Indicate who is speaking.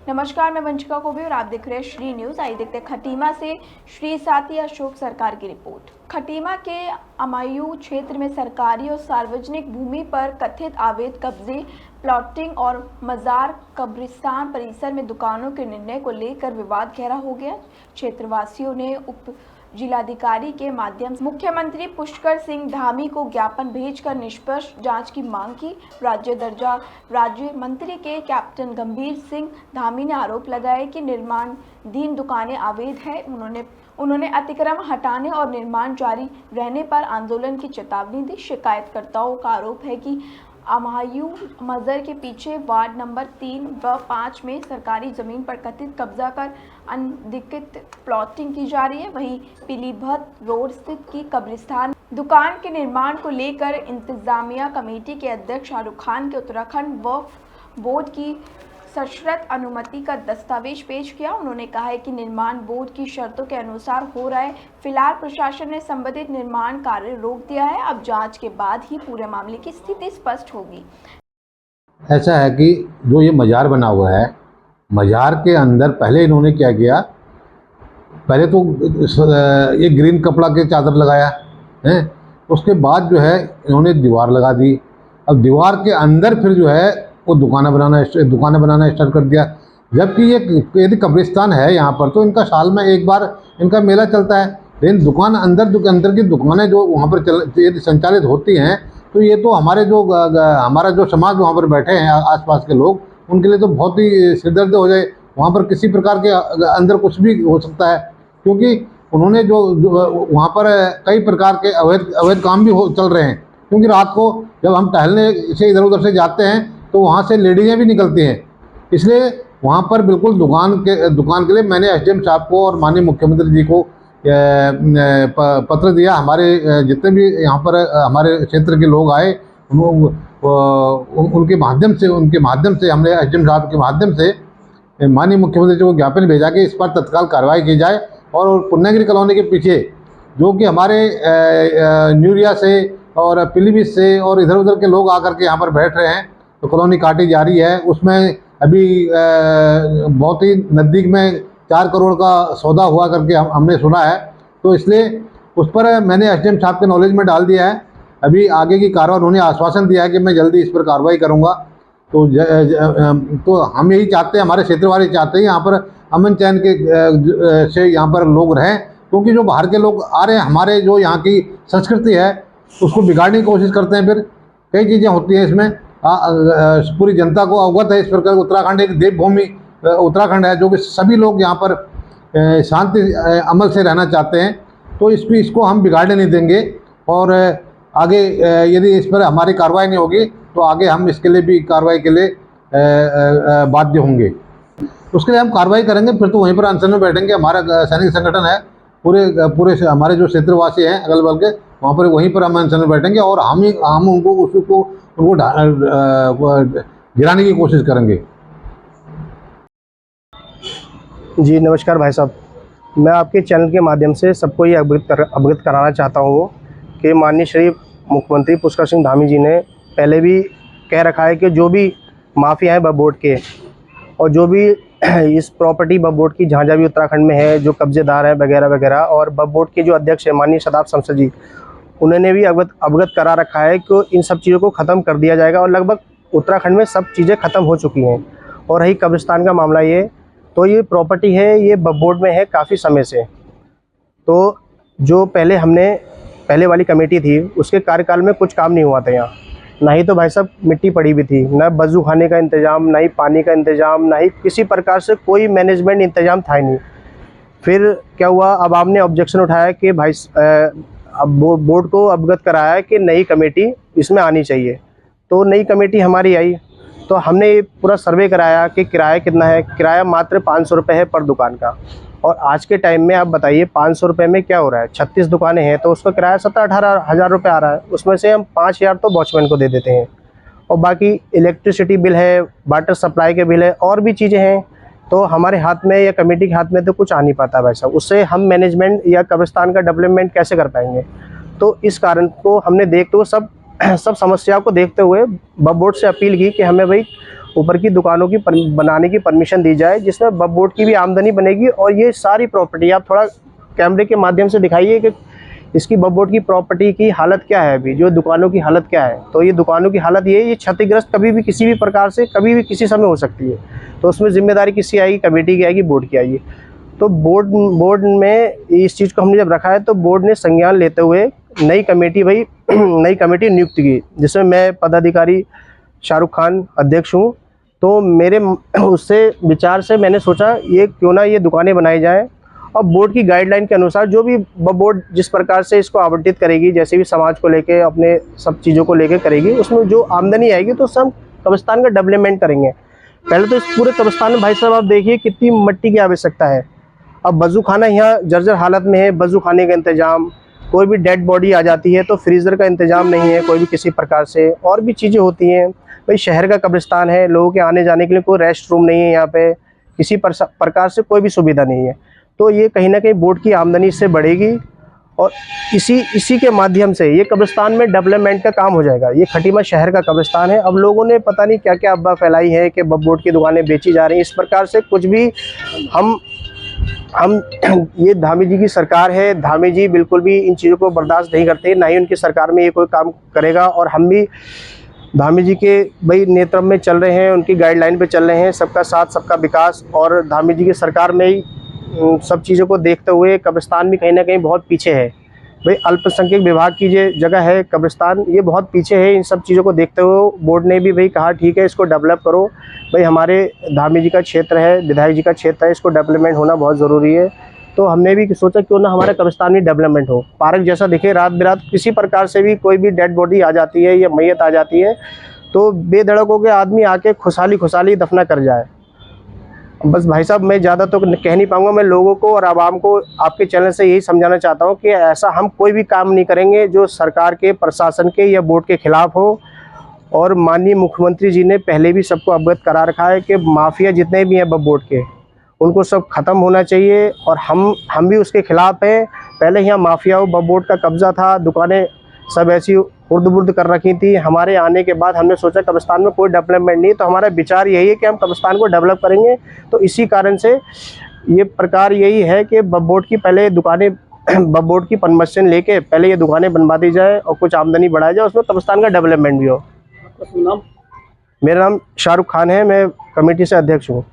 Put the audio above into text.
Speaker 1: नमस्कार, मैं वंशिका कोबी और आप देख रहे हैं श्री न्यूज। आइए देखते हैं खटीमा से श्री साथी अशोक सरकार की रिपोर्ट। खटीमा के अमायू क्षेत्र में सरकारी और सार्वजनिक भूमि पर कथित अवैध कब्जे, प्लॉटिंग और मजार कब्रिस्तान परिसर में दुकानों के निर्णय को लेकर विवाद गहरा हो गया। क्षेत्रवासियों ने उप जिलाधिकारी के माध्यम से मुख्यमंत्री पुष्कर सिंह धामी को ज्ञापन भेजकर निष्पक्ष जांच की मांग की। राज्य मंत्री के कैप्टन गंभीर सिंह धामी ने आरोप लगाया कि निर्माणाधीन दुकानें अवैध हैं। उन्होंने अतिक्रमण हटाने और निर्माण जारी रहने पर आंदोलन की चेतावनी दी। शिकायतकर्ताओं का आरोप है कि अमायू मज़र के पीछे वार्ड नंबर 3 व 5 में सरकारी ज़मीन पर कथित कब्जा कर अनधिकृत प्लॉटिंग की जा रही है। वहीं पीलीभीत रोड स्थित की कब्रिस्तान दुकान के निर्माण को लेकर इंतजामिया कमेटी के अध्यक्ष शाहरुख खान के उत्तराखंड वक्फ बोर्ड की सशर्त अनुमति का दस्तावेज पेश किया। उन्होंने कहा है कि निर्माण बोर्ड की शर्तों के अनुसार हो रहा है। फिलहाल प्रशासन ने संबंधित निर्माण कार्य रोक दिया है। अब जांच के बाद ही पूरे मामले की स्थिति स्पष्ट होगी।
Speaker 2: ऐसा है कि जो ये मजार बना हुआ है, मजार के अंदर पहले इन्होंने क्या किया, पहले तो ये ग्रीन कपड़ा के चादर लगाया है, उसके बाद जो है इन्होंने दीवार लगा दी। अब दीवार के अंदर फिर जो है वो दुकानें बनाना स्टार्ट कर दिया। जबकि ये यदि कब्रिस्तान है यहाँ पर तो इनका साल में एक बार इनका मेला चलता है, लेकिन दुकान अंदर की दुकानें जो वहाँ पर यदि संचालित होती हैं तो ये तो हमारा जो समाज वहाँ पर बैठे हैं आसपास के लोग, उनके लिए तो बहुत ही सिरदर्द हो जाए। वहाँ पर किसी प्रकार के अंदर कुछ भी हो सकता है, क्योंकि उन्होंने जो वहाँ पर कई प्रकार के अवैध काम भी चल रहे हैं। क्योंकि रात को जब हम टहलने से इधर उधर से जाते हैं तो वहाँ से लेडीज़ें भी निकलती हैं, इसलिए वहाँ पर बिल्कुल दुकान के लिए मैंने एसडीएम साहब को और माननीय मुख्यमंत्री जी को पत्र दिया। हमारे जितने भी यहाँ पर हमारे क्षेत्र के लोग आए उनके माध्यम से हमने एसडीएम साहब के माध्यम से माननीय मुख्यमंत्री जी को ज्ञापन भेजा कि इस पर तत्काल कार्रवाई की जाए। और पुण्यगिरी कॉलोनी के पीछे जो कि हमारे न्यूरिया से और पीलीभीत से और इधर उधर के लोग आकर के यहाँ पर बैठ रहे हैं, तो कॉलोनी काटी जा रही है। उसमें अभी बहुत ही नज़दीक में 4 करोड़ का सौदा हुआ करके हमने सुना है, तो इसलिए उस पर मैंने एसडीएम साहब के नॉलेज में डाल दिया है। अभी आगे की कार्रवाई उन्होंने आश्वासन दिया है कि मैं जल्दी इस पर कार्रवाई करूँगा। तो हम यही चाहते हैं, हमारे क्षेत्र वाले चाहते हैं यहाँ पर अमन चैन के से यहाँ पर लोग रहें, क्योंकि जो बाहर के लोग आ रहे हैं हमारे जो यहाँ की संस्कृति है उसको बिगाड़ने की कोशिश करते हैं। फिर कई चीज़ें होती हैं इसमें, पूरी जनता को अवगत है इस प्रकार। उत्तराखंड एक देवभूमि उत्तराखंड है, जो कि सभी लोग यहाँ पर शांति अमल से रहना चाहते हैं, तो इसको हम बिगाड़ने नहीं देंगे। और आगे यदि इस पर हमारी कार्रवाई नहीं होगी तो आगे हम इसके लिए भी कार्रवाई के लिए बाध्य होंगे। उसके लिए हम कार्रवाई करेंगे, फिर तो वहीं पर अनशन में बैठेंगे। हमारा सैनिक संगठन है, पूरे हमारे जो क्षेत्रवासी हैं अगल बगल के, वहाँ पर वहीं पर हम अनशन में बैठेंगे और हम उनको गिराने की कोशिश करेंगे।
Speaker 3: जी नमस्कार भाई साहब, मैं आपके चैनल के माध्यम से सबको ये अवगत कराना चाहता हूँ कि माननीय श्री मुख्यमंत्री पुष्कर सिंह धामी जी ने पहले भी कह रखा है कि जो भी माफिया हैं वक्फ बोर्ड के और जो भी इस प्रॉपर्टी वक्फ बोर्ड की जहाँ भी उत्तराखंड में है, जो कब्जेदार हैं वगैरह वगैरह, और वक्फ बोर्ड के जो अध्यक्ष हैं माननीय शदाब शमशेर जी, उन्होंने भी अवगत करा रखा है कि इन सब चीज़ों को ख़त्म कर दिया जाएगा। और लगभग उत्तराखंड में सब चीज़ें ख़त्म हो चुकी हैं। और रही कब्रिस्तान का मामला, तो ये प्रॉपर्टी है, ये वक्फ बोर्ड में है काफ़ी समय से। तो जो पहले वाली कमेटी थी उसके कार्यकाल में कुछ काम नहीं हुआ था यहाँ, ना ही तो भाई साहब मिट्टी पड़ी हुई थी, ना वज़ू खाने का इंतज़ाम, ना ही पानी का इंतज़ाम, ना ही किसी प्रकार से कोई मैनेजमेंट इंतज़ाम था ही नहीं। फिर क्या हुआ, अब आपने ऑब्जेक्शन उठाया कि भाई अब बोर्ड को अवगत कराया कि नई कमेटी इसमें आनी चाहिए। तो नई कमेटी हमारी आई, तो हमने ये पूरा सर्वे कराया कि किराया कितना है। किराया मात्र 500 रुपये है पर दुकान का। और आज के टाइम में आप बताइए 500 रुपये में क्या हो रहा है। 36 दुकानें हैं तो उसका किराया 17-18 हज़ार रुपये आ रहा है। उसमें से हम 5,000 तो वॉचमैन को दे देते हैं, और बाकी इलेक्ट्रिसिटी बिल है, वाटर सप्लाई के बिल है, और भी चीज़ें हैं। तो हमारे हाथ में या कमेटी के हाथ में तो कुछ आ नहीं पाता भाई साहब। उससे हम मैनेजमेंट या कब्रिस्तान का डेवलपमेंट कैसे कर पाएंगे। तो इस कारण को हमने देखते हुए सब समस्याओं को देखते हुए वक्फ बोर्ड से अपील की कि हमें भाई ऊपर की दुकानों की बनाने की परमिशन दी जाए, जिसमें बब बोर्ड की भी आमदनी बनेगी। और ये सारी प्रॉपर्टी आप थोड़ा कैमरे के माध्यम से दिखाइए कि इसकी बब बोर्ड की प्रॉपर्टी की हालत क्या है, अभी जो दुकानों की हालत क्या है। तो ये दुकानों की हालत ये क्षतिग्रस्त कभी भी किसी भी प्रकार से कभी भी किसी समय हो सकती है। तो उसमें जिम्मेदारी किसकी आएगी? कमेटी की आएगी, बोर्ड की आएगी। तो बोर्ड में इस चीज़ को हमने जब रखा है तो बोर्ड ने संज्ञान लेते हुए नई कमेटी नई कमेटी नियुक्त की, जिसमें मैं पदाधिकारी शाहरुख खान अध्यक्ष हूँ। तो मेरे उससे विचार से मैंने सोचा ये क्यों ना ये दुकानें बनाई जाएँ, और बोर्ड की गाइडलाइन के अनुसार जो भी बोर्ड जिस प्रकार से इसको आवंटित करेगी, जैसे भी समाज को लेके अपने सब चीज़ों को लेके करेगी, उसमें जो आमदनी आएगी तो उससे हम कब्रिस्तान का डेवलपमेंट करेंगे। पहले तो इस पूरे कब्रिस्तान में भाई साहब आप देखिए कितनी मिट्टी की आवश्यकता है। अब वज़ू खाना यहाँ जर्जर हालत में है, वज़ू खाने का इंतज़ाम, कोई भी डेड बॉडी आ जाती है तो फ्रीज़र का इंतज़ाम नहीं है कोई भी किसी प्रकार से, और भी चीज़ें होती हैं। भाई शहर का कब्रिस्तान है, लोगों के आने जाने के लिए कोई रेस्ट रूम नहीं है, यहाँ पे किसी प्रकार से कोई भी सुविधा नहीं है। तो ये कहीं ना कहीं बोर्ड की आमदनी इससे बढ़ेगी, और इसी के माध्यम से ये कब्रिस्तान में डेवलपमेंट का काम हो जाएगा। ये खटीमा शहर का कब्रिस्तान है। अब लोगों ने पता नहीं क्या क्या अफवाह फैलाई है कि बब बोर्ड की दुकानें बेची जा रही हैं, इस प्रकार से कुछ भी हम ये धामी जी की सरकार है, धामी जी बिल्कुल भी इन चीज़ों को बर्दाश्त नहीं करते, ना ही उनकी सरकार में ये कोई काम करेगा। और हम भी धामी जी के भाई नेतृत्व में चल रहे हैं, उनकी गाइडलाइन पे चल रहे हैं, सबका साथ सबका विकास। और धामी जी की सरकार में ही सब चीज़ों को देखते हुए कब्रिस्तान भी कहीं ना कहीं बहुत पीछे है। भाई अल्पसंख्यक विभाग की जो जगह है कब्रिस्तान, ये बहुत पीछे है। इन सब चीज़ों को देखते हुए बोर्ड ने भी भाई कहा ठीक है इसको डेवलप करो। भाई हमारे धामी जी का क्षेत्र है, विधायक जी का क्षेत्र है, इसको डेवलपमेंट होना बहुत ज़रूरी है। तो हमने भी सोचा क्यों ना हमारे कब्रिस्तान में डेवलपमेंट हो, पार्क जैसा दिखे। रात बिरात किसी प्रकार से भी कोई भी डेड बॉडी आ जाती है या मैयत आ जाती है तो बेधड़क होकर आदमी आके खुशहाली दफना कर जाए। बस भाई साहब मैं ज़्यादा तो कह नहीं पाऊँगा। मैं लोगों को और आवाम को आपके चैनल से यही समझाना चाहता हूँ कि ऐसा हम कोई भी काम नहीं करेंगे जो सरकार के, प्रशासन के या बोर्ड के खिलाफ हो। और माननीय मुख्यमंत्री जी ने पहले भी सबको अवगत करा रखा है कि माफिया जितने भी हैं बब बोर्ड के, उनको सब ख़त्म होना चाहिए। और हम भी उसके खिलाफ हैं। पहले यहाँ माफिया बब बोर्ड का कब्ज़ा था, दुकानें सब ऐसी उर्द-बुर्द कर रखी थी। हमारे आने के बाद हमने सोचा कब्रिस्तान में कोई डेवलपमेंट नहीं, तो हमारा विचार यही है कि हम कब्रिस्तान को डेवलप करेंगे। तो इसी कारण से ये प्रकार यही है कि बब बोर्ड की पहले दुकानें बब बोर्ड की परमिशन लेके पहले ये दुकानें बनवा दी जाए और कुछ आमदनी बढ़ाई जाए, उसमें कब्रिस्तान का डेवलपमेंट भी हो। मेरा नाम शाहरुख खान है, मैं कमेटी से अध्यक्ष हूँ।